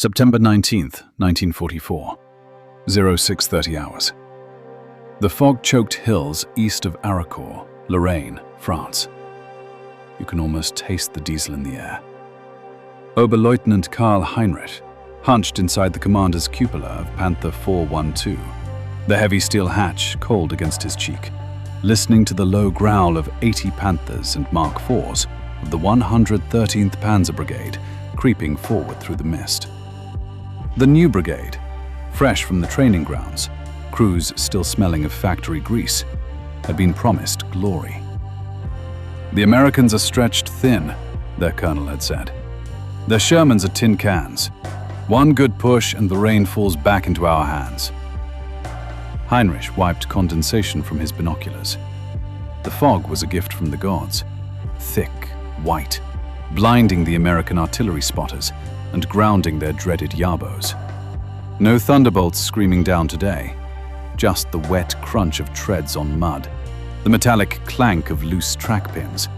September 19th, 1944, 0630 hours. The fog-choked hills east of Arracourt, Lorraine, France. You can almost taste the diesel in the air. Oberleutnant Karl Heinrich, hunched inside the commander's cupola of Panther 412, the heavy steel hatch cold against his cheek, listening to the low growl of 80 Panthers and Mark IVs of the 113th Panzer Brigade creeping forward through the mist. The new brigade, fresh from the training grounds, crews still smelling of factory grease, had been promised glory. The Americans are stretched thin, their colonel had said. Their Shermans are tin cans. One good push and the rain falls back into our hands. Heinrich wiped condensation from his binoculars. The fog was a gift from the gods, thick, white, blinding the American artillery spotters and grounding their dreaded yarbos. No thunderbolts screaming down today, just the wet crunch of treads on mud, the metallic clank of loose track pins,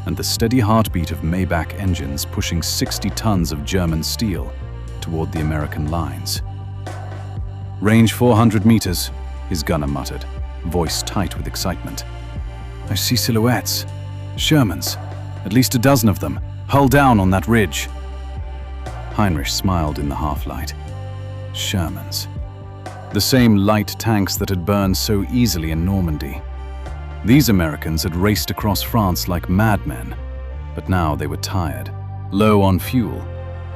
and the steady heartbeat of Maybach engines pushing 60 tons of German steel toward the American lines. "Range 400 meters, his gunner muttered, voice tight with excitement. "I see silhouettes. Shermans. At least a dozen of them, hull down on that ridge." Heinrich smiled in the half-light. Shermans. The same light tanks that had burned so easily in Normandy. These Americans had raced across France like madmen, but now they were tired, low on fuel,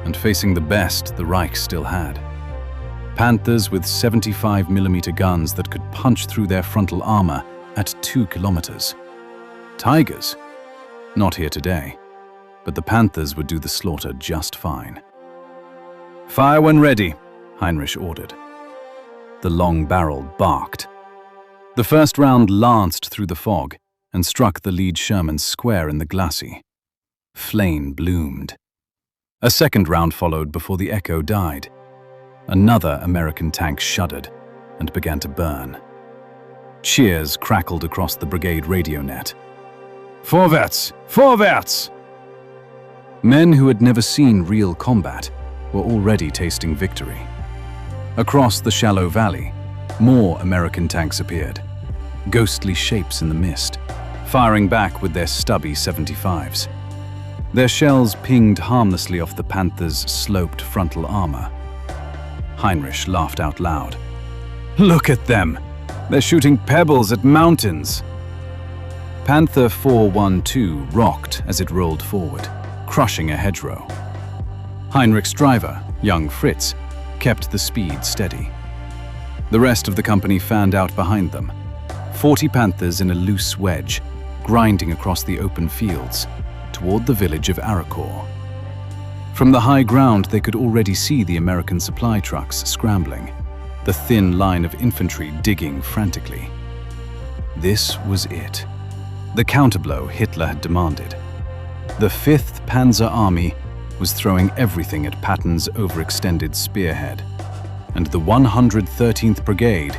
and facing the best the Reich still had. Panthers with 75mm guns that could punch through their frontal armor at 2 kilometers. Tigers? Not here today, but the Panthers would do the slaughter just fine. "Fire when ready," Heinrich ordered. The long barrel barked. The first round lanced through the fog and struck the lead Sherman square in the glacis. Flame bloomed. A second round followed before the echo died. Another American tank shuddered and began to burn. Cheers crackled across the brigade radio net. "Vorwärts! Vorwärts!" Men who had never seen real combat were already tasting victory. Across the shallow valley, more American tanks appeared, ghostly shapes in the mist, firing back with their stubby 75s. Their shells pinged harmlessly off the Panthers' sloped frontal armor. Heinrich laughed out loud. "Look at them! They're shooting pebbles at mountains!" Panther 412 rocked as it rolled forward, crushing a hedgerow. Heinrich's driver, young Fritz, kept the speed steady. The rest of the company fanned out behind them, 40 Panthers in a loose wedge, grinding across the open fields, toward the village of Arracourt. From the high ground they could already see the American supply trucks scrambling, the thin line of infantry digging frantically. This was it. The counterblow Hitler had demanded. The 5th Panzer Army was throwing everything at Patton's overextended spearhead, and the 113th Brigade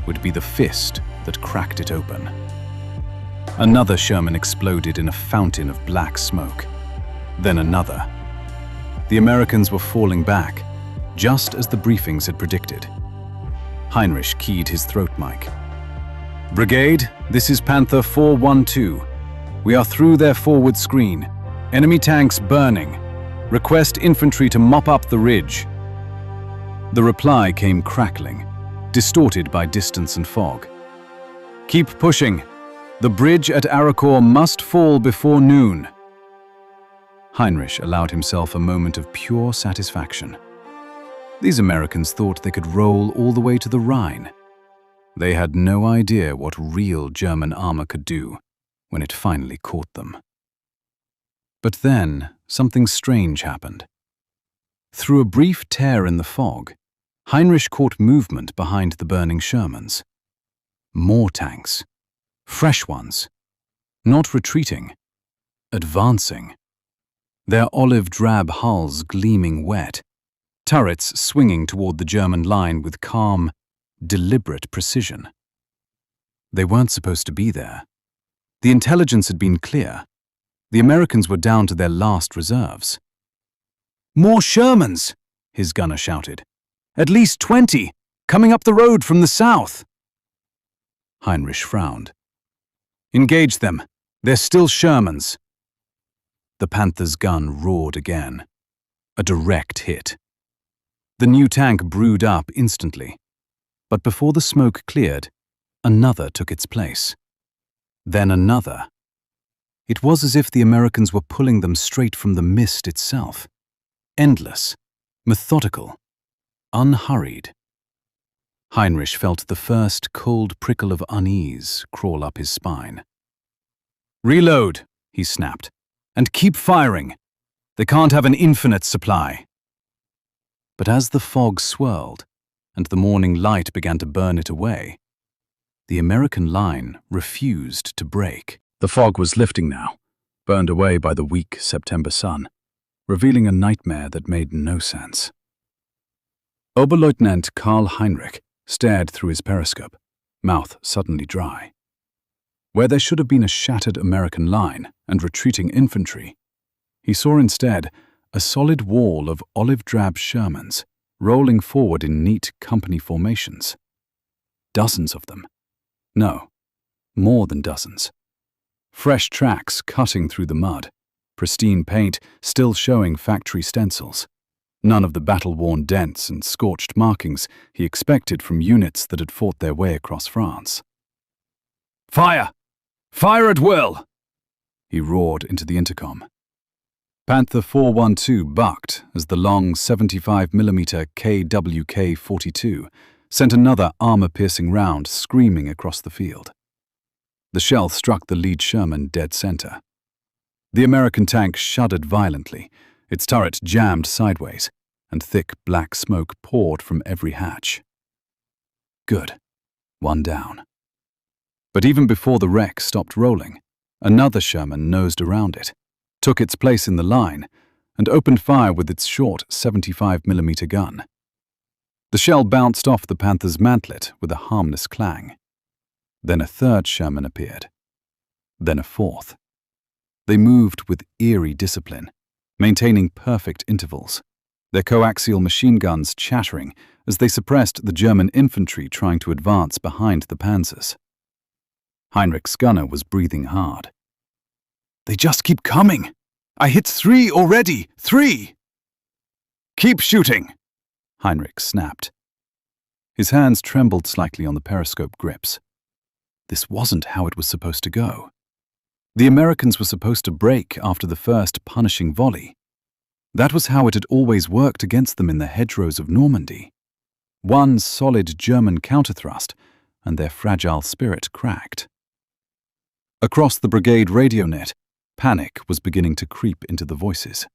would be the fist that cracked it open. Another Sherman exploded in a fountain of black smoke. Then another. The Americans were falling back, just as the briefings had predicted. Heinrich keyed his throat mic. "Brigade, this is Panther 412. We are through their forward screen. Enemy tanks burning. Request infantry to mop up the ridge." The reply came crackling, distorted by distance and fog. "Keep pushing. The bridge at Arracourt must fall before noon." Heinrich allowed himself a moment of pure satisfaction. These Americans thought they could roll all the way to the Rhine. They had no idea what real German armor could do when it finally caught them. But then, something strange happened. Through a brief tear in the fog, Heinrich caught movement behind the burning Shermans. More tanks. Fresh ones. Not retreating. Advancing. Their olive-drab hulls gleaming wet. Turrets swinging toward the German line with calm, deliberate precision. They weren't supposed to be there. The intelligence had been clear. The Americans were down to their last reserves. "More Shermans!" his gunner shouted. "At least 20, coming up the road from the south." Heinrich frowned. "Engage them. They're still Shermans." The Panther's gun roared again. A direct hit. The new tank brewed up instantly, but before the smoke cleared, another took its place. Then another. It was as if the Americans were pulling them straight from the mist itself. Endless, methodical, unhurried. Heinrich felt the first cold prickle of unease crawl up his spine. "Reload," he snapped, "and keep firing. They can't have an infinite supply." But as the fog swirled and the morning light began to burn it away, the American line refused to break. The fog was lifting now, burned away by the weak September sun, revealing a nightmare that made no sense. Oberleutnant Karl Heinrich stared through his periscope, mouth suddenly dry. Where there should have been a shattered American line and retreating infantry, he saw instead a solid wall of olive-drab Shermans rolling forward in neat company formations. Dozens of them. No, more than dozens. Fresh tracks cutting through the mud, pristine paint still showing factory stencils. None of the battle-worn dents and scorched markings he expected from units that had fought their way across France. "Fire! Fire at will!" he roared into the intercom. Panther 412 bucked as the long 75mm KWK-42 sent another armor-piercing round screaming across the field. The shell struck the lead Sherman dead center. The American tank shuddered violently, its turret jammed sideways, and thick black smoke poured from every hatch. Good. One down. But even before the wreck stopped rolling, another Sherman nosed around it, took its place in the line, and opened fire with its short 75mm gun. The shell bounced off the Panther's mantlet with a harmless clang. Then a third Sherman appeared. Then a fourth. They moved with eerie discipline, maintaining perfect intervals, their coaxial machine guns chattering as they suppressed the German infantry trying to advance behind the Panthers. Heinrich's gunner was breathing hard. "They just keep coming! I hit 3 already! 3! "Keep shooting!" Heinrich snapped. His hands trembled slightly on the periscope grips. This wasn't how it was supposed to go. The Americans were supposed to break after the first punishing volley. That was how it had always worked against them in the hedgerows of Normandy. One solid German counterthrust, and their fragile spirit cracked. Across the brigade radio net, panic was beginning to creep into the voices.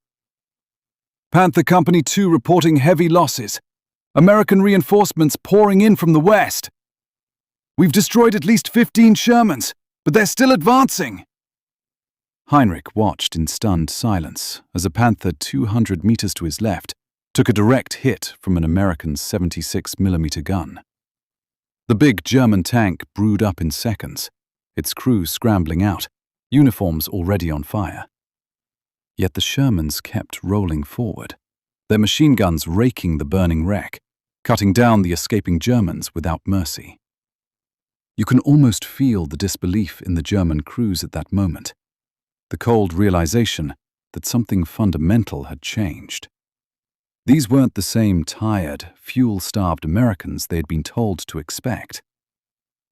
"Panther Company 2 reporting heavy losses. American reinforcements pouring in from the west. We've destroyed at least 15 Shermans, but they're still advancing." Heinrich watched in stunned silence as a Panther 200 meters to his left took a direct hit from an American 76mm gun. The big German tank brewed up in seconds, its crew scrambling out, uniforms already on fire. Yet the Shermans kept rolling forward, their machine guns raking the burning wreck, cutting down the escaping Germans without mercy. You can almost feel the disbelief in the German crews at that moment, the cold realization that something fundamental had changed. These weren't the same tired, fuel-starved Americans they had been told to expect.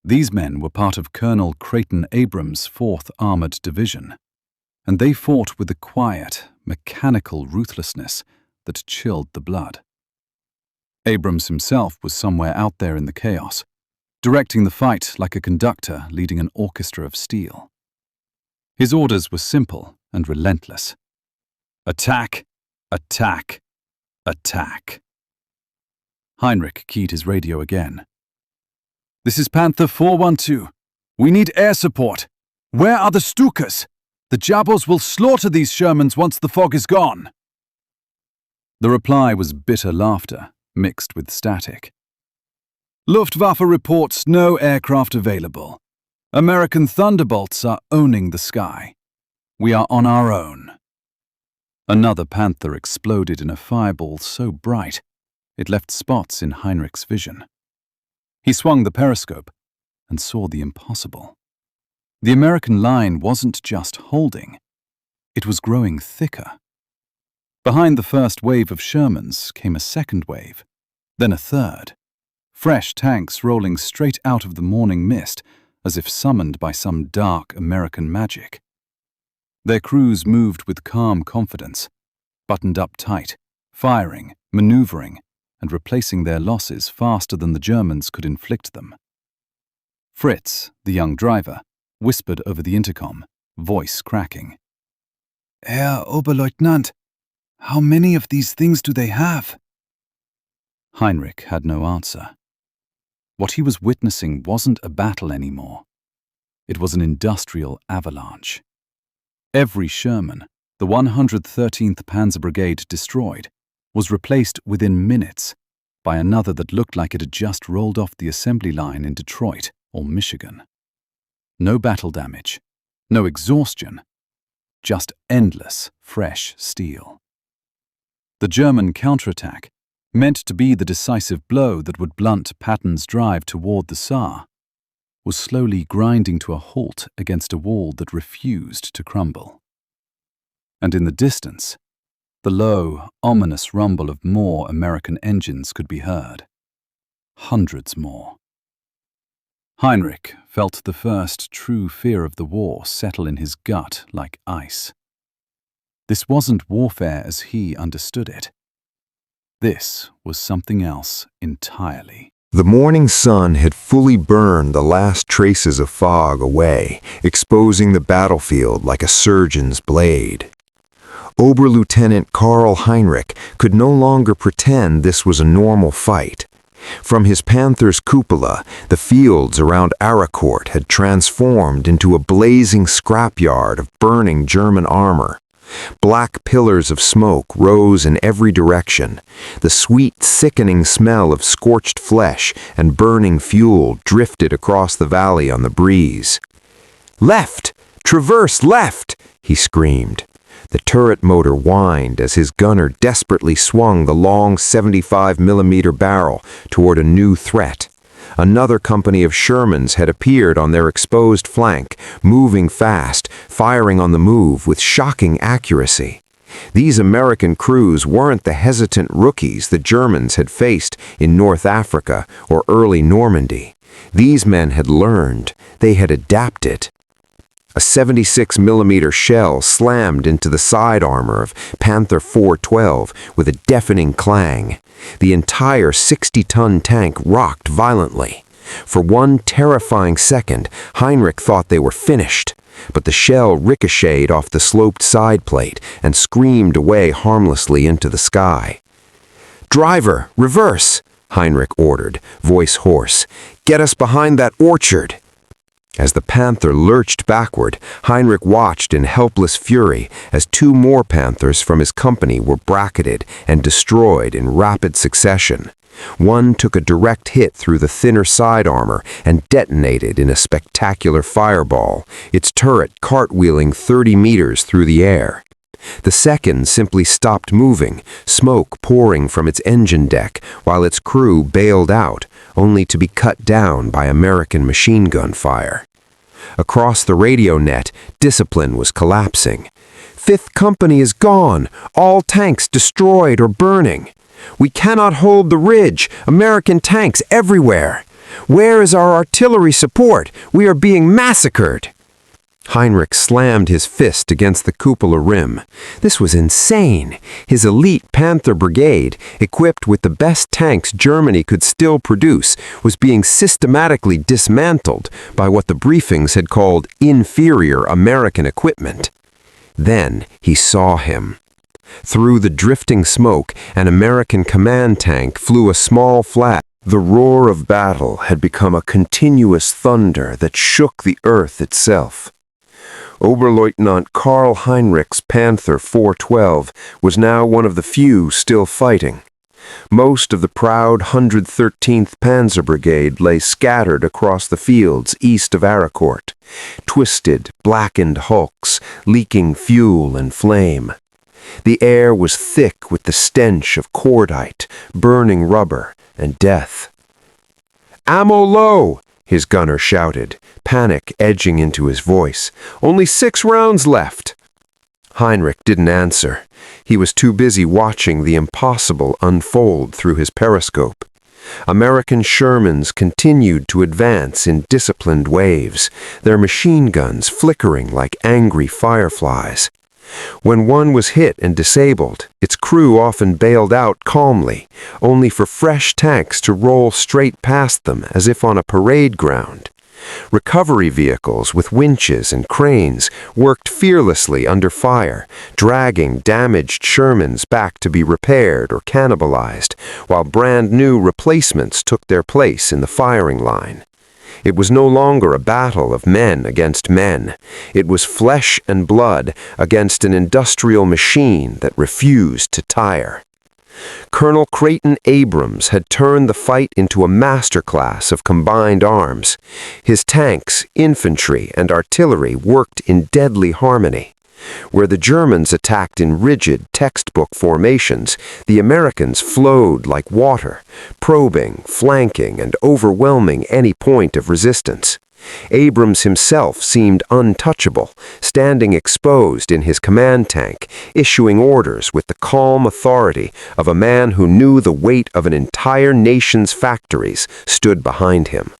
These men were part of Colonel Creighton Abrams' 4th Armored Division, and they fought with a quiet, mechanical ruthlessness that chilled the blood. Abrams himself was somewhere out there in the chaos, directing the fight like a conductor leading an orchestra of steel. His orders were simple and relentless. Attack, attack, attack. Heinrich keyed his radio again. "This is Panther 412. We need air support. Where are the Stukas? The Jabos will slaughter these Shermans once the fog is gone." The reply was bitter laughter, mixed with static. "Luftwaffe reports no aircraft available. American Thunderbolts are owning the sky. We are on our own." Another Panther exploded in a fireball so bright it left spots in Heinrich's vision. He swung the periscope and saw the impossible. The American line wasn't just holding, it was growing thicker. Behind the first wave of Shermans came a second wave, then a third. Fresh tanks rolling straight out of the morning mist as if summoned by some dark American magic. Their crews moved with calm confidence, buttoned up tight, firing, maneuvering, and replacing their losses faster than the Germans could inflict them. Fritz, the young driver, whispered over the intercom, voice cracking. "Herr Oberleutnant, how many of these things do they have?" Heinrich had no answer. What he was witnessing wasn't a battle anymore. It was an industrial avalanche. Every Sherman, the 113th Panzer Brigade destroyed, was replaced within minutes by another that looked like it had just rolled off the assembly line in Detroit or Michigan. No battle damage, no exhaustion, just endless, fresh steel. The German counterattack, meant to be the decisive blow that would blunt Patton's drive toward the Saar, was slowly grinding to a halt against a wall that refused to crumble. And in the distance, the low, ominous rumble of more American engines could be heard. Hundreds more. Heinrich felt the first true fear of the war settle in his gut like ice. This wasn't warfare as he understood it. This was something else entirely. The morning sun had fully burned the last traces of fog away, exposing the battlefield like a surgeon's blade. Oberlieutenant Karl Heinrich could no longer pretend this was a normal fight. From his Panthers' cupola, the fields around Arracourt had transformed into a blazing scrapyard of burning German armor. Black pillars of smoke rose in every direction. The sweet, sickening smell of scorched flesh and burning fuel drifted across the valley on the breeze. "Left! Traverse left!" he screamed. The turret motor whined as his gunner desperately swung the long 75mm barrel toward a new threat. Another company of Shermans had appeared on their exposed flank, moving fast, firing on the move with shocking accuracy. These American crews weren't the hesitant rookies the Germans had faced in North Africa or early Normandy. These men had learned, they had adapted. A 76mm shell slammed into the side armor of Panther 412 with a deafening clang. The entire 60-ton tank rocked violently. For one terrifying second, Heinrich thought they were finished, but the shell ricocheted off the sloped side plate and screamed away harmlessly into the sky. "Driver, reverse!" Heinrich ordered, voice hoarse. "Get us behind that orchard!" As the Panther lurched backward, Heinrich watched in helpless fury as two more Panthers from his company were bracketed and destroyed in rapid succession. One took a direct hit through the thinner side armor and detonated in a spectacular fireball, its turret cartwheeling 30 meters through the air. The second simply stopped moving, smoke pouring from its engine deck while its crew bailed out, only to be cut down by American machine gun fire. Across the radio net, discipline was collapsing. "Fifth Company is gone, all tanks destroyed or burning. We cannot hold the ridge, American tanks everywhere. Where is our artillery support? We are being massacred." Heinrich slammed his fist against the cupola rim. This was insane. His elite Panther Brigade, equipped with the best tanks Germany could still produce, was being systematically dismantled by what the briefings had called inferior American equipment. Then he saw him. Through the drifting smoke, an American command tank flew a small flag. The roar of battle had become a continuous thunder that shook the earth itself. Oberleutnant Karl Heinrich's Panther 412 was now one of the few still fighting. Most of the proud 113th Panzer Brigade lay scattered across the fields east of Arracourt, twisted, blackened hulks, leaking fuel and flame. The air was thick with the stench of cordite, burning rubber, and death. "Ammo low!" his gunner shouted, panic edging into his voice. "Only 6 rounds left." Heinrich didn't answer. He was too busy watching the impossible unfold through his periscope. American Shermans continued to advance in disciplined waves, their machine guns flickering like angry fireflies. When one was hit and disabled, its crew often bailed out calmly, only for fresh tanks to roll straight past them as if on a parade ground. Recovery vehicles with winches and cranes worked fearlessly under fire, dragging damaged Shermans back to be repaired or cannibalized, while brand new replacements took their place in the firing line. It was no longer a battle of men against men. It was flesh and blood against an industrial machine that refused to tire. Colonel Creighton Abrams had turned the fight into a masterclass of combined arms. His tanks, infantry, and artillery worked in deadly harmony. Where the Germans attacked in rigid textbook formations, the Americans flowed like water, probing, flanking, and overwhelming any point of resistance. Abrams himself seemed untouchable, standing exposed in his command tank, issuing orders with the calm authority of a man who knew the weight of an entire nation's factories stood behind him.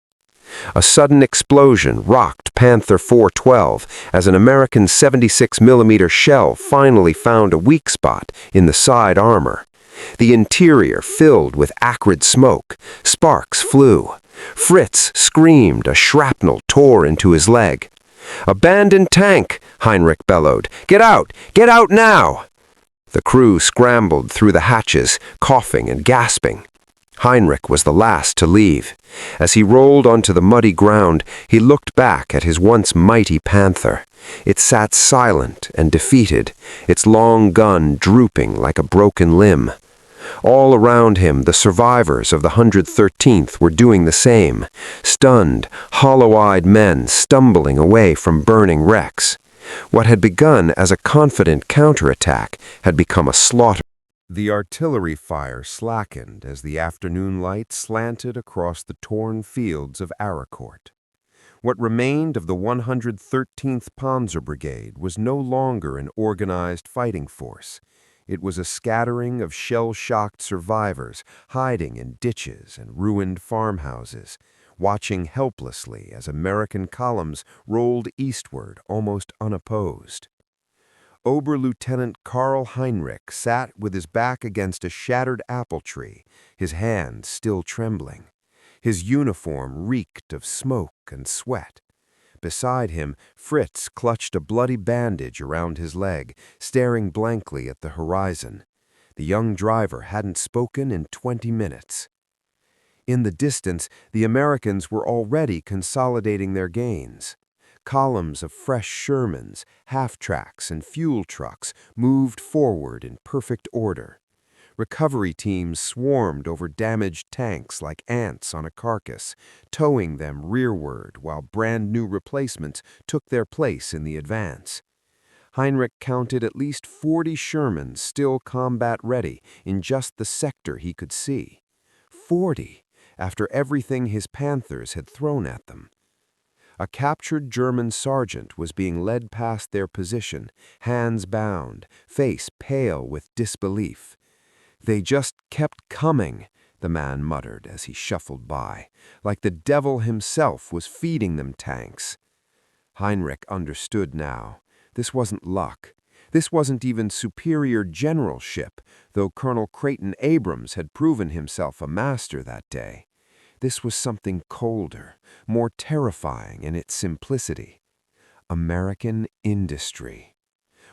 A sudden explosion rocked Panther 412 as an American 76mm shell finally found a weak spot in the side armor. The interior filled with acrid smoke. Sparks flew. Fritz screamed, a shrapnel tore into his leg. "Abandoned tank!" Heinrich bellowed. "Get out! Get out now!" The crew scrambled through the hatches, coughing and gasping. Heinrich was the last to leave. As he rolled onto the muddy ground, he looked back at his once mighty Panther. It sat silent and defeated, its long gun drooping like a broken limb. All around him, the survivors of the 113th were doing the same, stunned, hollow-eyed men stumbling away from burning wrecks. What had begun as a confident counterattack had become a slaughter. The artillery fire slackened as the afternoon light slanted across the torn fields of Arracourt. What remained of the 113th Panzer Brigade was no longer an organized fighting force. It was a scattering of shell-shocked survivors hiding in ditches and ruined farmhouses, watching helplessly as American columns rolled eastward almost unopposed. Oberlieutenant Karl Heinrich sat with his back against a shattered apple tree, his hands still trembling. His uniform reeked of smoke and sweat. Beside him, Fritz clutched a bloody bandage around his leg, staring blankly at the horizon. The young driver hadn't spoken in 20 minutes. In the distance, the Americans were already consolidating their gains. Columns of fresh Shermans, half-tracks, and fuel trucks moved forward in perfect order. Recovery teams swarmed over damaged tanks like ants on a carcass, towing them rearward while brand-new replacements took their place in the advance. Heinrich counted at least 40 Shermans still combat-ready in just the sector he could see. 40, after everything his Panthers had thrown at them. A captured German sergeant was being led past their position, hands bound, face pale with disbelief. "They just kept coming," the man muttered as he shuffled by, like the devil himself was feeding them tanks. Heinrich understood now. This wasn't luck. This wasn't even superior generalship, though Colonel Creighton Abrams had proven himself a master that day. This was something colder, more terrifying in its simplicity. American industry.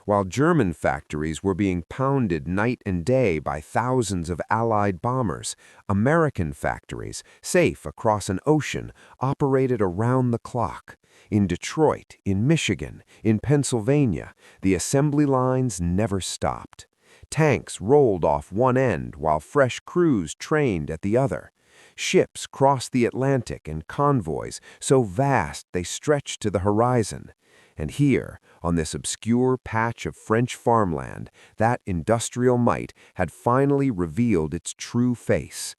While German factories were being pounded night and day by thousands of Allied bombers, American factories, safe across an ocean, operated around the clock. In Detroit, in Michigan, in Pennsylvania, the assembly lines never stopped. Tanks rolled off one end while fresh crews trained at the other. Ships crossed the Atlantic in convoys so vast they stretched to the horizon. And here, On this obscure patch of French farmland, that industrial might had finally revealed its true face.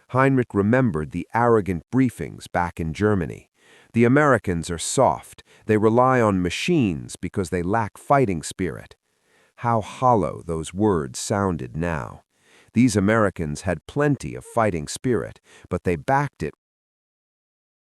Heinrich remembered the arrogant briefings back in Germany. The Americans are soft. They rely on machines because they lack fighting spirit. How hollow those words sounded now. These Americans had plenty of fighting spirit, but they backed it